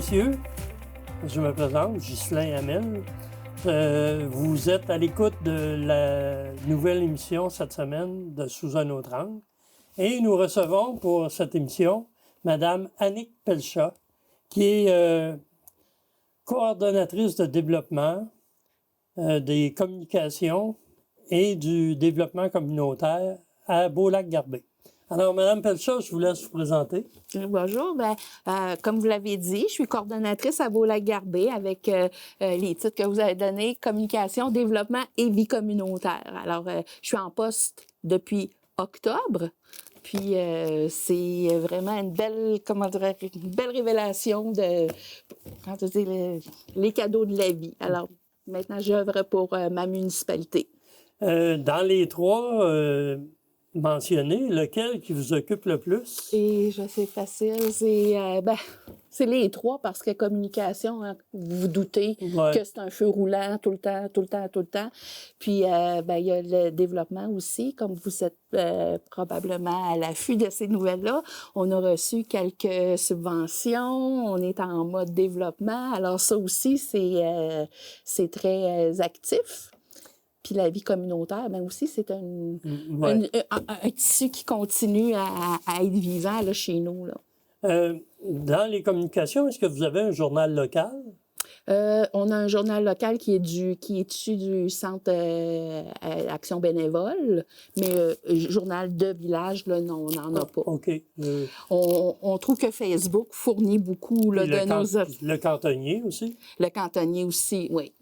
messieurs, je me présente, Ghislain Hamel. Vous êtes à l'écoute de la nouvelle émission cette semaine de Sous un autre angle. Et nous recevons pour cette émission Mme Annick Pelchat, qui est coordonnatrice de développement des communications et du développement communautaire à Beaulac-Garbé. Alors, Mme Pelchat, je vous laisse vous présenter. Bonjour. Comme vous l'avez dit, je suis coordonnatrice à Beaulac-Garbé avec les titres que vous avez donnés, communication, développement et vie communautaire. Alors, je suis en poste depuis octobre. Puis, c'est vraiment une belle, une belle révélation de, les cadeaux de la vie. Alors, maintenant, j'œuvre pour ma municipalité. Dans les trois mentionnés, lequel qui vous occupe le plus? Et je sais facile, c'est les trois parce que communication, hein, vous vous doutez que c'est un feu roulant tout le temps. Puis, il y a le développement aussi, comme vous êtes probablement à l'affût de ces nouvelles-là. On a reçu quelques subventions, on est en mode développement. Alors ça aussi, c'est très actif. Puis la vie communautaire, bien aussi, c'est un tissu qui continue à être vivant là, chez nous. Là. Dans les communications, est-ce que vous avez un journal local? On a un journal local qui est issu du Centre Action bénévole, mais journal de village, là, non, on n'en a pas. OK. On trouve que Facebook fournit beaucoup là, de nos... Le cantonnier aussi? Le cantonnier aussi, oui.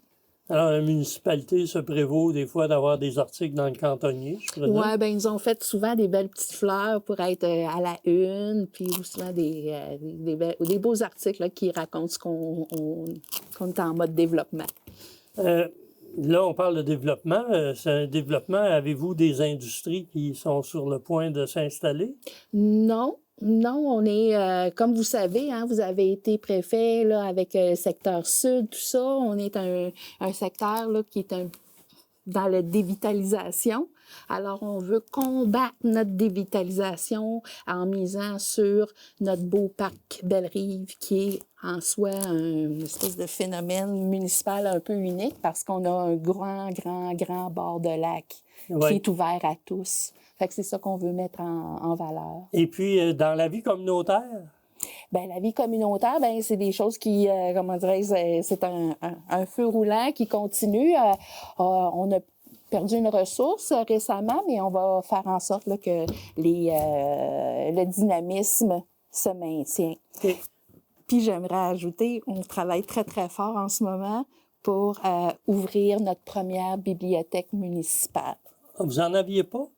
Alors, la municipalité se prévaut des fois d'avoir des articles dans le cantonnier, je présume? Oui, bien, ils ont fait souvent des belles petites fleurs pour être à la une, puis souvent des beaux articles là, qui racontent ce qu'on est en mode développement. Là, on parle de développement. C'est un développement. Avez-vous des industries qui sont sur le point de s'installer? Non. Non, on est, comme vous savez, hein, vous avez été préfet là, avec secteur sud, tout ça. On est un secteur là, qui est dans la dévitalisation. Alors, on veut combattre notre dévitalisation en misant sur notre beau parc Belle-Rive, qui est en soi une espèce de phénomène municipal un peu unique parce qu'on a un grand bord de lac qui est ouvert à tous. Fait que c'est ça qu'on veut mettre en valeur. Et puis, dans la vie communautaire? Bien, la vie communautaire, bien, c'est des choses qui, c'est un feu roulant qui continue. On a perdu une ressource récemment, mais on va faire en sorte là, que le dynamisme se maintient. Okay. Puis j'aimerais ajouter, on travaille très fort en ce moment pour ouvrir notre première bibliothèque municipale. Vous en aviez pas?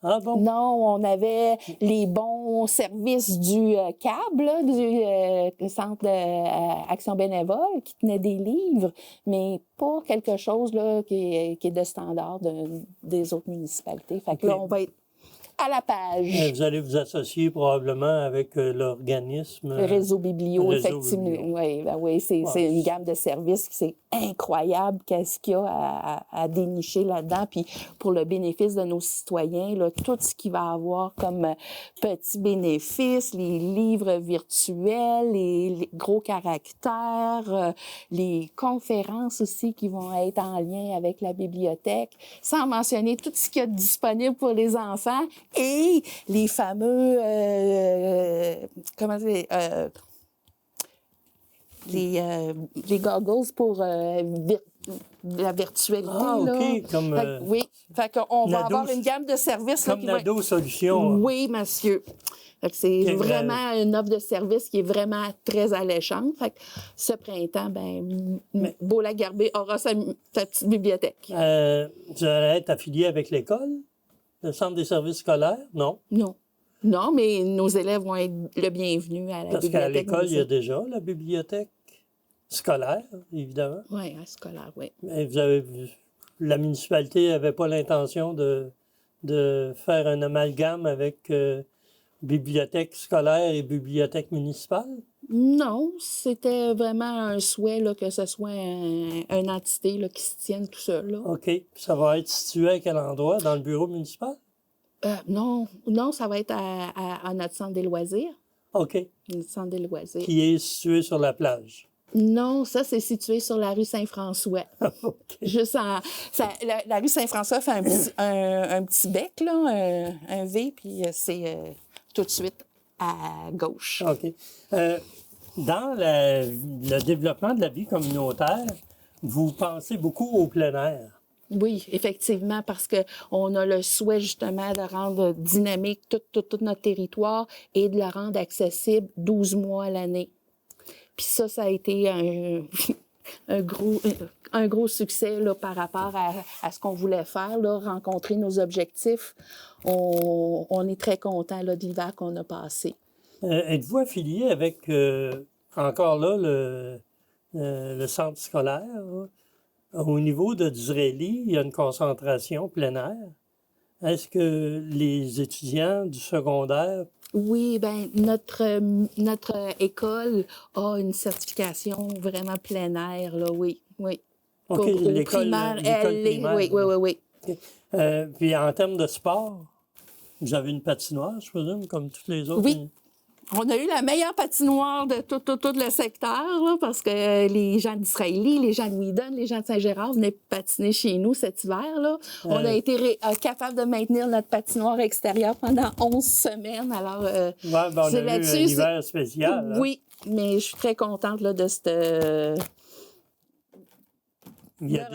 Ah bon? Non, on avait les bons services du CAB, là, du Centre Action bénévole, qui tenait des livres, mais pas quelque chose là, qui est de standard des autres municipalités. Fait que là, on va être à la page. Vous allez vous associer probablement avec l'organisme... Réseau Biblio, effectivement. Oui, c'est une gamme de services qui c'est incroyable qu'est-ce qu'il y a à dénicher là-dedans. Puis pour le bénéfice de nos citoyens, là, tout ce qu'il va avoir comme petits bénéfices, les livres virtuels, les gros caractères, les conférences aussi qui vont être en lien avec la bibliothèque, sans mentionner tout ce qu'il y a disponible pour les enfants et les fameux, les goggles pour la virtualité. Ah, OK. Là. Comme, oui. Fait qu'on va avoir une gamme de services. Comme Nado Solutions. Oui, monsieur. Fait que c'est vraiment une offre de service qui est vraiment très alléchante. Fait que ce printemps, Beaulac-Garbé aura sa petite bibliothèque. Vous allez être affilié avec l'école? Le Centre des services scolaires? Non? Non. Non, mais nos élèves vont être le bienvenu à la bibliothèque. Parce qu'à l'école, il y a déjà la bibliothèque scolaire, évidemment. Oui, scolaire, oui. Mais la municipalité n'avait pas l'intention de faire un amalgame avec bibliothèque scolaire et bibliothèque municipale? Non, c'était vraiment un souhait là, que ce soit une entité là, qui se tienne tout seul. Là. OK. Ça va être situé à quel endroit? Dans le bureau municipal? Non, ça va être à notre centre des loisirs. OK. Le centre des loisirs. Qui est situé sur la plage. Non, ça, c'est situé sur la rue Saint-François. OK. Juste la rue Saint-François fait un petit bec, là, un V, puis c'est tout de suite à gauche. OK. Dans le développement de la vie communautaire, vous pensez beaucoup au plein air. Oui, effectivement, parce qu'on a le souhait justement de rendre dynamique tout notre territoire et de le rendre accessible 12 mois à l'année. Puis ça a été un gros succès là, par rapport à ce qu'on voulait faire, là, rencontrer nos objectifs. On est très contents de l'hiver qu'on a passé. Êtes-vous affilié avec, encore là, le centre scolaire? Là? Au niveau de Disraeli, il y a une concentration plein air. Est-ce que les étudiants du secondaire... Oui, bien, notre école a une certification vraiment plein air, là, oui. OK, l'école primaire. Oui. Okay. Puis en termes de sport, vous avez une patinoire, je présume, comme toutes les autres? Oui. On a eu la meilleure patinoire de tout le secteur, là, parce que les gens d'Israéli, les gens de Whedon, les gens de Saint-Gérard venaient patiner chez nous cet hiver. Là. On a été capable de maintenir notre patinoire extérieure pendant 11 semaines. Alors, on a eu un hiver spécial. Là. Oui, mais je suis très contente là, de cette...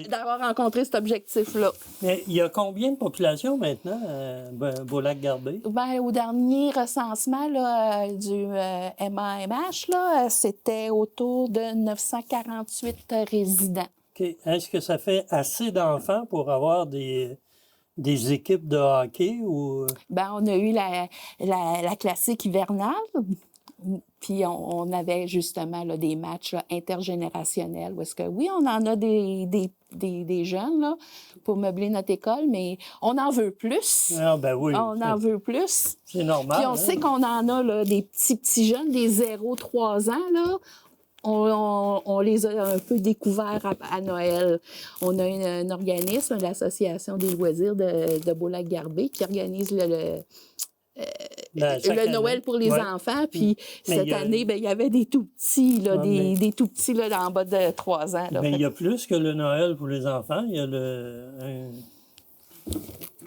d'avoir rencontré cet objectif-là. Mais il y a combien de population maintenant à Beau-Lac-Garbé? Ben, au dernier recensement là, du MAMH, là, c'était autour de 948 résidents. OK. Est-ce que ça fait assez d'enfants pour avoir des équipes de hockey? Ou... Ben, on a eu la classique hivernale. Puis on avait justement là, des matchs là, intergénérationnels où est-ce que, oui, on en a des jeunes là, pour meubler notre école, mais on en veut plus. Ah, ben oui. On en veut plus. C'est normal. Puis on sait qu'on en a là, des petits jeunes, des 0-3 ans, là. On les a un peu découverts à Noël. On a un organisme, l'Association des loisirs de Beau-Lac-Garbé, qui organise le Noël pour les enfants. Puis cette année, ben, il y avait des tout-petits, là, des tout-petits là, en bas de 3 ans. Là. Mais il y a plus que le Noël pour les enfants. Il y a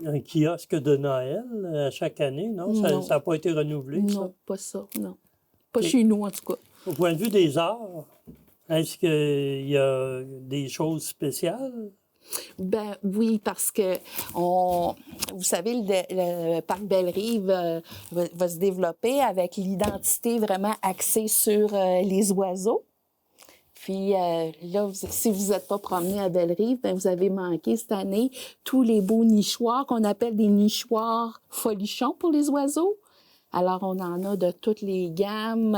un kiosque de Noël à chaque année, non? Ça n'a pas été renouvelé, non, ça? Non, pas ça, non. Pas chez nous, en tout cas. Au point de vue des arts, est-ce qu'il y a des choses spéciales? Ben oui, parce que vous savez, le parc Belle-Rive va se développer avec l'identité vraiment axée sur les oiseaux. Puis là, si vous n'êtes pas promené à Belle-Rive, ben vous avez manqué cette année tous les beaux nichoirs qu'on appelle des nichoirs folichons pour les oiseaux. Alors, on en a de toutes les gammes,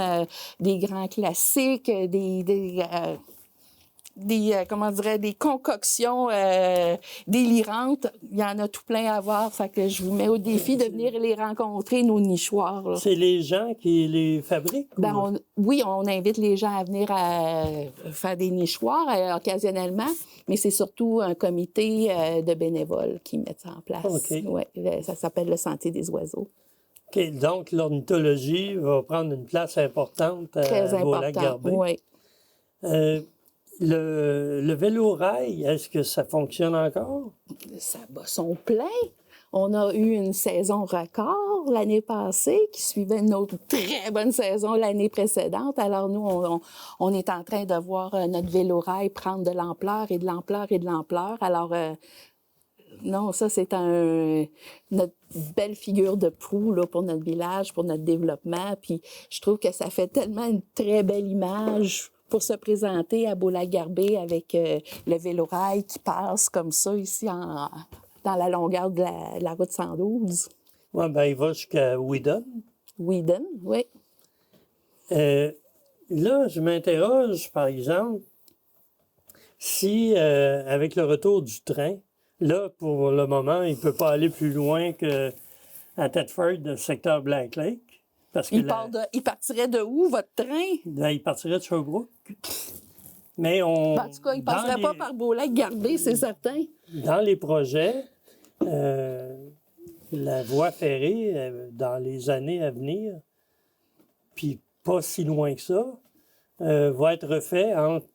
des grands classiques, des concoctions délirantes. Il y en a tout plein à voir. Fait que je vous mets au défi de venir les rencontrer, nos nichoirs. Là. C'est les gens qui les fabriquent? Ben, on invite les gens à venir faire des nichoirs occasionnellement, mais c'est surtout un comité de bénévoles qui met ça en place. Okay. Ouais, ça s'appelle le Sentier des oiseaux. OK. Donc, l'ornithologie va prendre une place importante à Beau-Lac-Garbé. Oui. Le vélo-rail, est-ce que ça fonctionne encore? Ça bat son plein. On a eu une saison record l'année passée qui suivait une autre très bonne saison l'année précédente. Alors, nous, on est en train de voir notre vélo-rail prendre de l'ampleur et de l'ampleur et de l'ampleur. Alors, non, ça, c'est notre belle figure de proue là, pour notre village, pour notre développement. Puis, je trouve que ça fait tellement une très belle image pour se présenter à Beau-Lac-Garbé avec le vélo-rail qui passe comme ça ici dans la longueur de la route 112. Oui, bien, il va jusqu'à Whedon. Whedon, oui. Là, je m'interroge, par exemple, si, avec le retour du train, là, pour le moment, il ne peut pas aller plus loin qu'à Thetford, le secteur Black Lake. Parce que il partirait de où, votre train? Là, il partirait de Sherbrooke. Mais en tout cas, il ne passerait pas par Beau-Lac-Garbé, c'est certain. Dans les projets, la voie ferrée, dans les années à venir, puis pas si loin que ça, va être refait entre,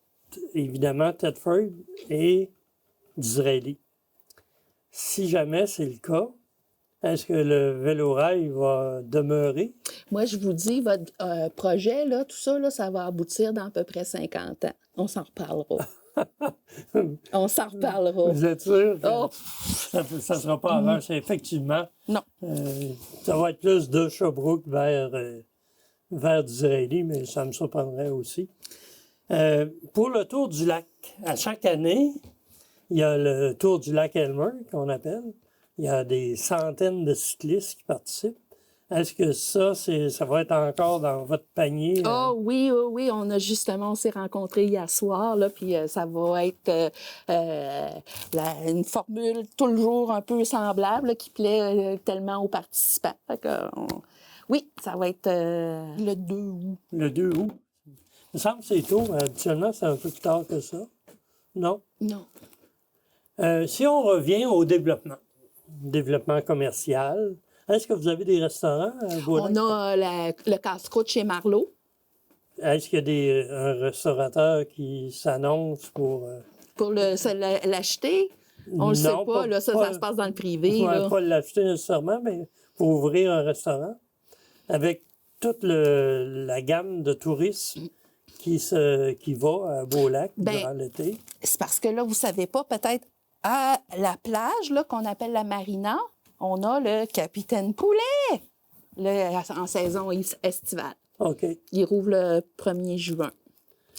évidemment, Thetford et Disraeli. Si jamais c'est le cas, est-ce que le vélorail va demeurer? Moi, je vous dis, votre projet, là, tout ça, là, ça va aboutir dans à peu près 50 ans. On s'en reparlera. On s'en reparlera. Vous êtes sûr que Oh. ça ne sera pas avant? C'est effectivement, Non. ça va être plus de Sherbrooke vers Disraeli, mais ça me surprendrait aussi. Pour le Tour du lac, à chaque année, il y a le Tour du lac Elmer, qu'on appelle. Il y a des centaines de cyclistes qui participent. Est-ce que ça va être encore dans votre panier? Oh oui, oui, oui. On s'est rencontrés hier soir, là, puis ça va être une formule toujours un peu semblable là, qui plaît tellement aux participants. Fait que, oui, ça va être le 2 août. Le 2 août? Il me semble que c'est tôt. Habituellement, c'est un peu plus tard que ça. Non? Non. Si on revient au développement commercial, est-ce que vous avez des restaurants à Beaulac? On a le casse-croûte chez Marleau. Est-ce qu'il y a un restaurateur qui s'annonce pour... Pour l'acheter? On le sait pas. Là, ça se passe dans le privé. Ouais, là. pas l'acheter nécessairement, mais pour ouvrir un restaurant avec toute la gamme de tourisme qui va à Beaulac durant l'été. C'est parce que là, vous savez pas, peut-être à la plage là, qu'on appelle la marina, on a le Capitaine Poulet en saison estivale. OK. Il rouvre le 1er juin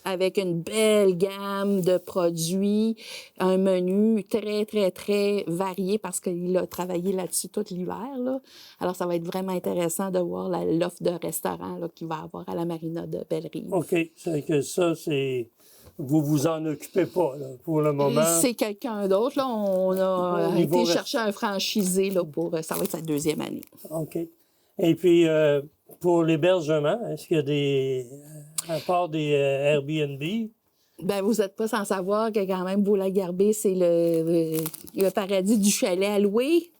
avec une belle gamme de produits, un menu très, très, très varié parce qu'il a travaillé là-dessus tout l'hiver. Là. Alors, ça va être vraiment intéressant de voir l'offre de restaurant là, qu'il va avoir à la marina de Belle-Rive. OK. C'est que ça, c'est... Vous vous en occupez pas, là, pour le moment. C'est quelqu'un d'autre. Là. On a été chercher un franchisé là, ça va être sa 2e année. OK. Et puis, pour l'hébergement, est-ce qu'il y a à part des Airbnb? Ben, vous n'êtes pas sans savoir que quand même, Beaulac-Garbé, c'est le paradis du chalet à louer.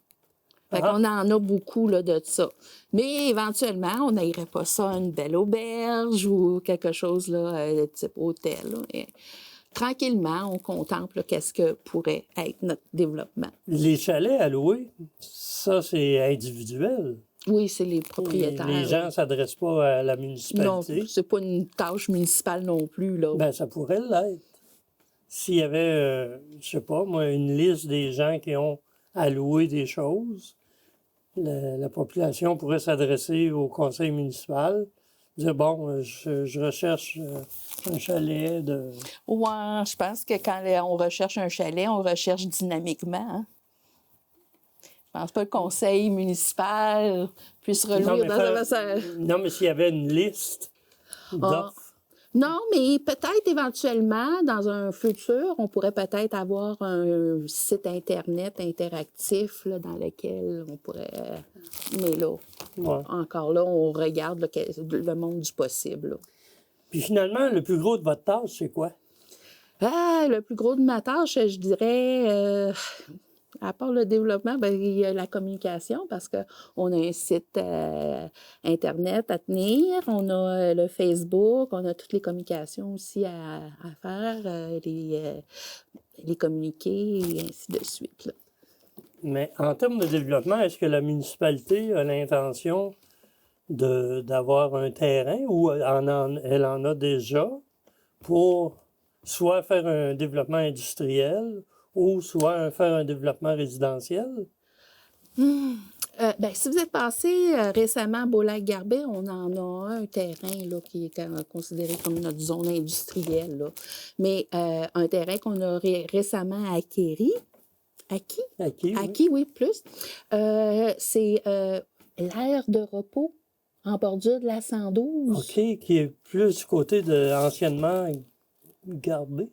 Fait qu'on en a beaucoup là, de ça. Mais éventuellement, on n'irait pas ça à une belle auberge ou quelque chose là, de type hôtel. Là. Et tranquillement, on contemple qu'est-ce que pourrait être notre développement. Les chalets à louer, ça, c'est individuel. Oui, c'est les propriétaires. Les gens ne s'adressent pas à la municipalité. Non, c'est pas une tâche municipale non plus. Là. Ben, ça pourrait l'être. S'il y avait, je sais pas, moi, une liste des gens qui ont à louer des choses, la population pourrait s'adresser au conseil municipal, dire, bon, je recherche un chalet de... Oui, je pense que quand on recherche un chalet, on recherche dynamiquement. Hein? Je pense pas que le conseil municipal puisse relouer Non, mais s'il y avait une liste d'offres. Non, mais peut-être éventuellement, dans un futur, on pourrait peut-être avoir un site Internet interactif là, dans lequel on pourrait... Mais là, encore là, on regarde le monde du possible. Là. Puis finalement, le plus gros de votre tâche, c'est quoi? Le plus gros de ma tâche, je dirais... À part le développement, ben, il y a la communication parce qu'on a un site Internet à tenir, on a le Facebook, on a toutes les communications aussi à faire, les communiquer et ainsi de suite. Là. Mais en termes de développement, est-ce que la municipalité a l'intention d'avoir un terrain ou elle en a déjà pour soit faire un développement industriel ou soit faire un développement résidentiel? Si vous êtes passé récemment à Beaulac-Garbet, on en a un terrain là, qui est considéré comme notre zone industrielle. Là. Mais un terrain qu'on a récemment acquis, oui, plus, c'est l'aire de repos en bordure de la 112. OK, qui est plus du côté de anciennement Garbet.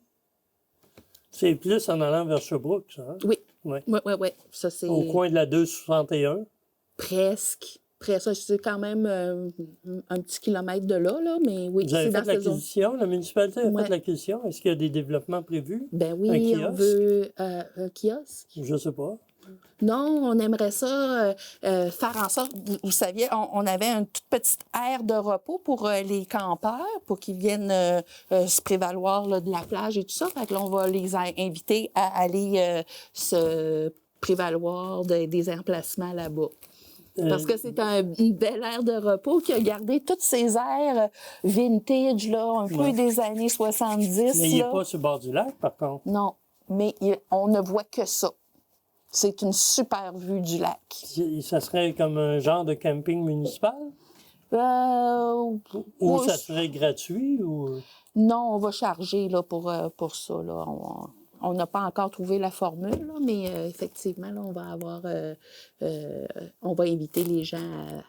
C'est plus en allant vers Sherbrooke, ça, hein? Oui. Oui. Oui. Ça, c'est... Au coin de la 261. Presque. Ça, c'est quand même un petit kilomètre de là, mais oui. Vous avez fait l'acquisition? La municipalité a fait l'acquisition? Est-ce qu'il y a des développements prévus? Ben oui, on veut un kiosque. Je ne sais pas. Non, on aimerait ça faire en sorte, vous saviez, on avait une toute petite aire de repos pour les campeurs, pour qu'ils viennent se prévaloir là, de la plage et tout ça. Fait que là, on va les inviter à aller se prévaloir des emplacements là-bas. Parce que c'est une belle aire de repos qui a gardé toutes ces aires vintage, là, un peu des années 70. Mais il n'est pas sur le bord du lac, par contre. Non, mais on ne voit que ça. C'est une super vue du lac. Ça serait comme un genre de camping municipal? Ou ça serait gratuit? Ou... Non, on va charger là, pour ça. Là. On n'a pas encore trouvé la formule, là, mais effectivement, là, on va inviter les gens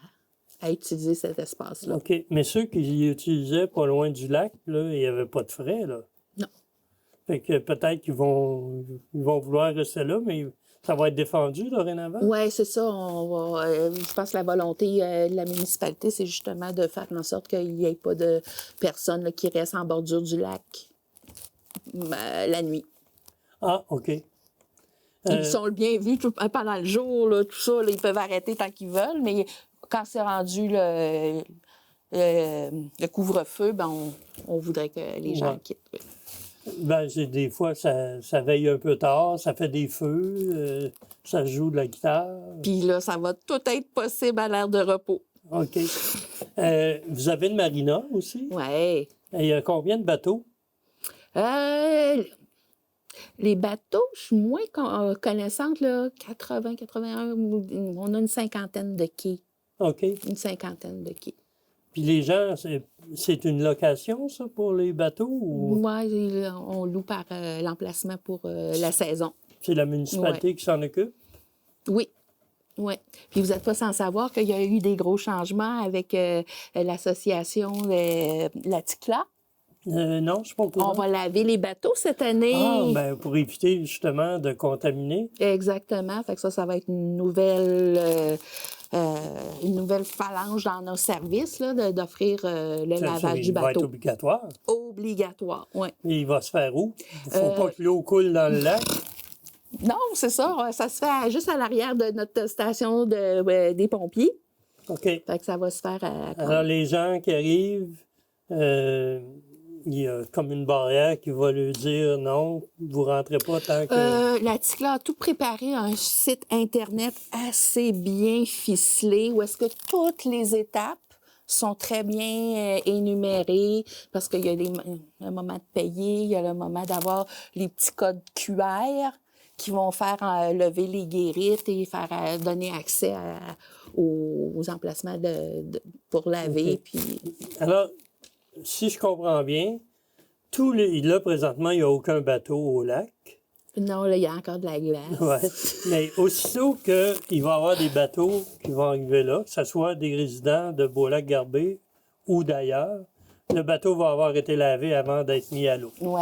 à utiliser cet espace-là. OK. Mais ceux qui utilisaient pas loin du lac, là, il n'y avait pas de frais, là? Non. Fait que peut-être qu'ils vont vouloir rester là, mais ça va être défendu dorénavant? Oui, c'est ça. Je pense que la volonté de la municipalité, c'est justement de faire en sorte qu'il n'y ait pas de personnes là, qui restent en bordure du lac la nuit. Ah, OK. Ils sont le bienvenus pendant le jour, là, tout ça. Là, ils peuvent arrêter tant qu'ils veulent, mais quand c'est rendu le couvre-feu, ben on voudrait que les gens quittent. Oui. Ben, des fois, ça veille un peu tard, ça fait des feux, ça joue de la guitare. Puis là, ça va tout être possible à l'aire de repos. OK. Vous avez une marina aussi? Oui. Il y a combien de bateaux? Les bateaux, je suis moins connaissante, là, 80, 81, on a une cinquantaine de quais. OK. Une cinquantaine de quais. Puis les gens, c'est une location, ça, pour les bateaux? Ou... Oui, on loue par l'emplacement pour la saison. C'est la municipalité qui s'en occupe? Oui. Oui. Puis vous n'êtes pas sans savoir qu'il y a eu des gros changements avec l'association La Ticla. Non, je ne suis pas au courant. On va laver les bateaux cette année. Ah, bien, pour éviter justement de contaminer. Exactement. Fait que ça va être une nouvelle phalange dans nos services, là, d'offrir le lavage du bateau. Il va être obligatoire. Obligatoire, oui. Et il va se faire où? Il ne faut pas que l'eau coule dans le lac. Non, c'est ça. Ça se fait juste à l'arrière de notre station des pompiers. OK. Fait que ça va se faire Alors, les gens qui arrivent, il y a comme une barrière qui va leur dire non, vous ne rentrez pas tant que... La Ticla a tout préparé un site Internet assez bien ficelé où est-ce que toutes les étapes sont très bien énumérées parce qu'il y a le moment de payer, il y a le moment d'avoir les petits codes QR qui vont faire lever les guérites et faire donner accès aux emplacements pour laver. Okay. Puis... Alors, si je comprends bien, là, présentement, il n'y a aucun bateau au lac. Non, là, il y a encore de la glace. Oui. Mais aussitôt qu'il va y avoir des bateaux qui vont arriver là, que ce soit des résidents de Beaulac-Garbé ou d'ailleurs, le bateau va avoir été lavé avant d'être mis à l'eau. Oui.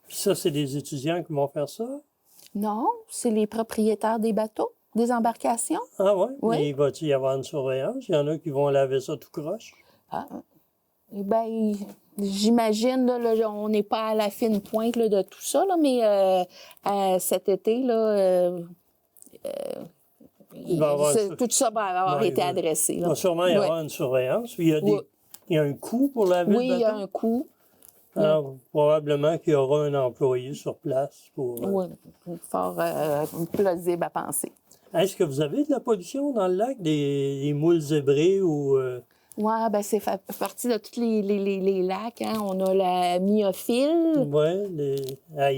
Puis ça, c'est des étudiants qui vont faire ça? Non, c'est les propriétaires des bateaux, des embarcations. Ah ouais? Oui. Mais va-t-il y avoir une surveillance? Il y en a qui vont laver ça tout croche. Ah. Bien, j'imagine, là, on n'est pas à la fine pointe là, de tout ça, là, mais cet été, là, tout ça va avoir été adressé. Il va sûrement y avoir une surveillance. Il y a un coût pour laver le bateau? Oui, il y a un coût. Alors, probablement qu'il y aura un employé sur place pour... Oui, fort plausible à penser. Est-ce que vous avez de la pollution dans le lac, des moules zébrés ou... Oui, bien, c'est partie de tous les lacs. Hein. On a la myophile. Oui, les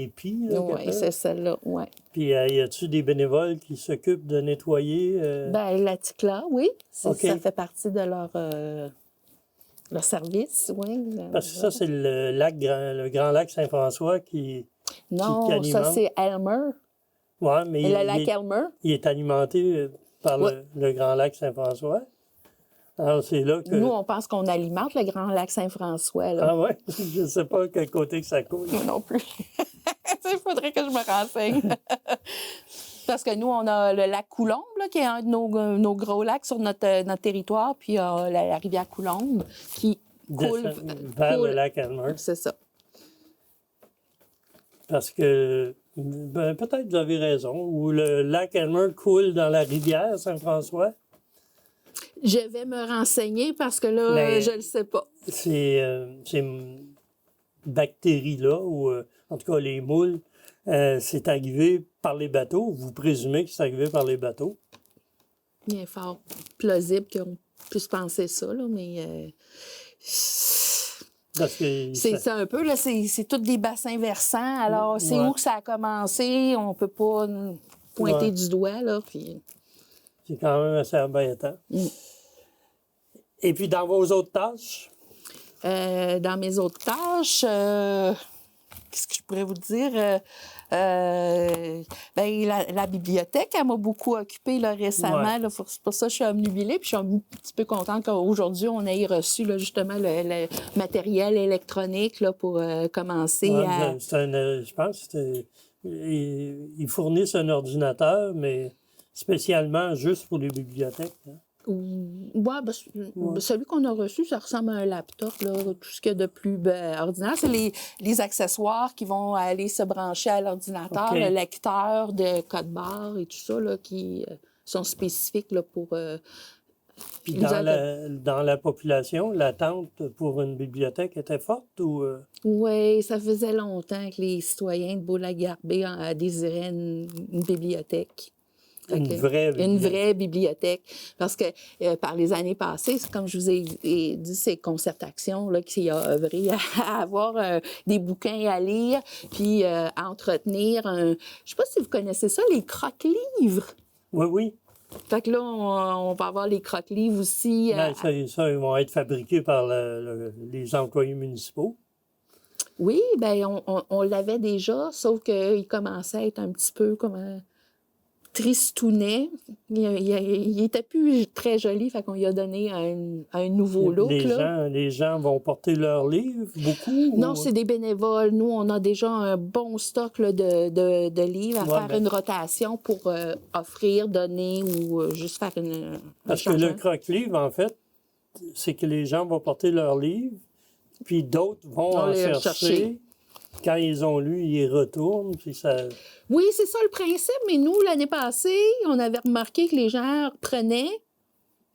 IP. Oui, c'est celle-là, oui. Puis, y a-t-il des bénévoles qui s'occupent de nettoyer? Bien, la Ticla, oui. Okay. Ça fait partie de leur service, oui. Parce que ça, c'est le grand lac Saint-François qui Non, ça, c'est Elmer. Oui, mais le lac Elmer. Il est alimenté par le grand lac Saint-François. Alors, c'est là que... Nous, on pense qu'on alimente le grand lac Saint-François. Là. Ah oui? Je ne sais pas quel côté que ça coule. Moi non plus. Il faudrait que je me renseigne. Parce que nous, on a le lac Coulombe, là, qui est un de nos gros lacs sur notre territoire, puis la rivière Coulombe qui coule vers le lac Elmer. C'est ça. Parce que Ben, peut-être vous avez raison. Ou le lac Elmer coule dans la rivière Saint-François. Je vais me renseigner parce que là, Mais je le sais pas. Ces bactéries-là, ou en tout cas les moules, c'est arrivé par les bateaux. Vous présumez que c'est arrivé par les bateaux? Bien fort plausible qu'on puisse penser ça, là, mais Parce que c'est un peu, là, c'est tous des bassins versants. Alors, c'est Ouais. où que ça a commencé? On peut pas pointer Ouais. du doigt, là, puis... c'est quand même assez embêtant. Et puis, dans vos autres tâches? Dans mes autres tâches, qu'est-ce que je pourrais vous dire? Ben, la bibliothèque, elle m'a beaucoup occupée là, récemment. Ouais. Là, c'est pour ça que je suis omnubilée. Puis je suis un petit peu contente qu'aujourd'hui, on ait reçu là, justement le matériel électronique là, pour commencer Ouais, à... je pense qu'ils fournissent un ordinateur, mais spécialement juste pour les bibliothèques. Hein. Ouais, ben, celui qu'on a reçu, ça ressemble à un laptop, là, tout ce qu'il y a de plus ordinaire. C'est les accessoires qui vont aller se brancher à l'ordinateur, OK. le lecteur de code barre et tout ça, là, qui sont spécifiques là, pour... Puis les dans la population, l'attente pour une bibliothèque était forte ou... Oui, ça faisait longtemps que les citoyens de Beau-Lac-Garbé désiraient une bibliothèque. Fait Une que- vraie bibliothèque. Une vraie bibliothèque. Parce que par les années passées, comme je vous ai dit, c'est Concertation là, qui a œuvré à avoir des bouquins à lire, puis à entretenir je sais pas si vous connaissez ça, les croque-livres. Oui, oui. Fait que là, on va avoir les croque-livres aussi. Ben, ça, ils vont être fabriqués par les employés municipaux. Oui, bien, on l'avait déjà, sauf qu'il commençait à être un petit peu comme un tristounet. Il était plus très joli, fait qu'on lui a donné un nouveau look. Là. Les gens vont porter leurs livres, beaucoup? Non, ou- c'est des bénévoles. Nous, on a déjà un bon stock là, de livres à Ouais, faire ben- une rotation pour offrir, donner ou juste faire un Parce que le changement. croque-livre, en fait, c'est que les gens vont porter leurs livres, puis d'autres vont On en les chercher. chercher. Quand ils ont lu, ils y retournent, puis ça... Oui, c'est ça le principe, mais nous, l'année passée, on avait remarqué que les gens prenaient,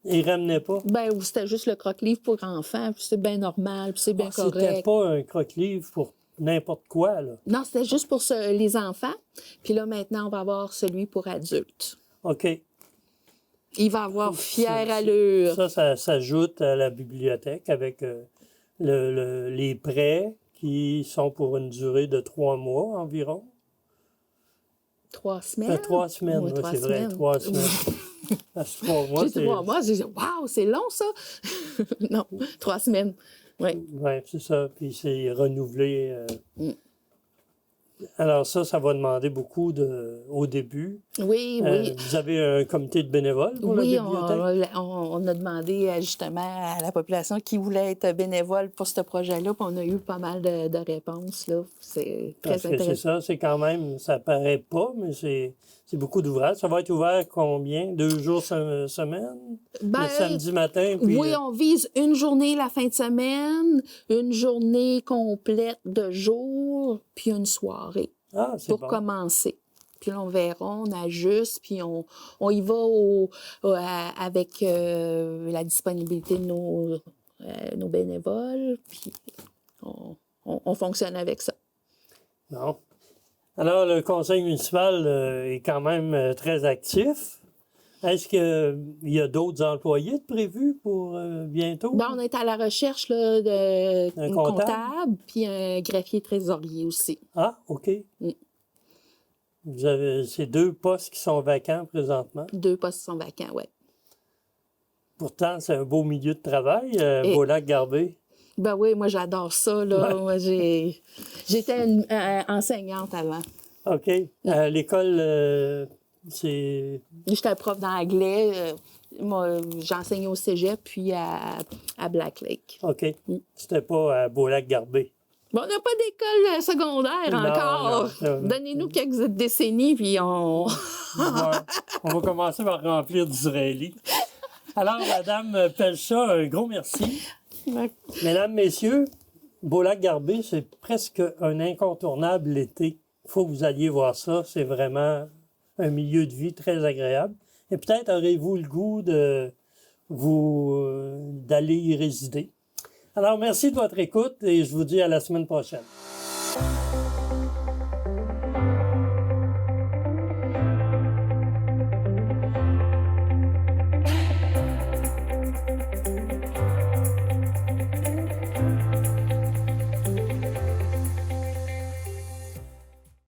Ils ramenaient pas. ben, ou c'était juste le croque-livre pour enfants, puis c'est bien normal, puis c'est bien C'était correct. pas un croque-livre pour n'importe quoi, là. Non, c'était juste pour les enfants. Puis là, maintenant, on va avoir celui pour adultes. OK. Il va avoir fière allure. Ça s'ajoute à la bibliothèque avec les prêts qui sont pour une durée de 3 mois environ. 3 semaines. 3 semaines, Ouais, oui, 3 c'est vrai, semaines. 3 semaines. Parce que 3 mois, J'ai dit 3 mois, j'ai dit, waouh, c'est long, ça. Non, 3 semaines. Oui. Oui, c'est ça. Puis c'est renouvelé. Mm. Alors ça va demander beaucoup au début. Oui, oui. Vous avez un comité de bénévoles pour Oui, la bibliothèque? on a demandé justement à la population qui voulait être bénévole pour ce projet-là, puis on a eu pas mal de réponses. Là. C'est très Parce que c'est intéressant. ça, c'est quand même, ça paraît pas, mais c'est beaucoup d'ouvrages. Ça va être ouvert combien? 2 jours semaine? Ben, le samedi matin? Puis, oui, on vise une journée la fin de semaine, une journée complète de jour, puis une soirée Ah, c'est pour bon. commencer. Puis là, on verra, on ajuste, puis on y va avec la disponibilité de nos bénévoles, puis on fonctionne avec ça. Non. Alors, le conseil municipal est quand même très actif. Est-ce qu'il y a d'autres employés de prévus pour bientôt? Ben, on est à la recherche là, de Un comptable, puis un greffier trésorier aussi. Ah, OK. Mm. Vous avez ces 2 postes qui sont vacants présentement. 2 postes sont vacants, oui. Pourtant, c'est un beau milieu de travail, Et- Beau-Lac-Garbé. Ben oui, moi j'adore ça. Là. Ouais. Moi, j'étais une enseignante avant. OK. À l'école, c'est... J'étais prof d'anglais. Moi, j'enseignais au cégep puis à Black Lake. OK. Mm. C'était pas à Beau-Lac-Garbé. Bon, on n'a pas d'école secondaire Non, encore. non, ça- Donnez-nous quelques décennies, puis on... On va commencer par remplir d'Israélites. Alors, Madame Pelcha, un gros merci. Mesdames, Messieurs, Beau-Lac-Garbé, c'est presque un incontournable l'été. Il faut que vous alliez voir ça. C'est vraiment un milieu de vie très agréable. Et peut-être aurez-vous le goût d'aller y résider. Alors, merci de votre écoute et je vous dis à la semaine prochaine.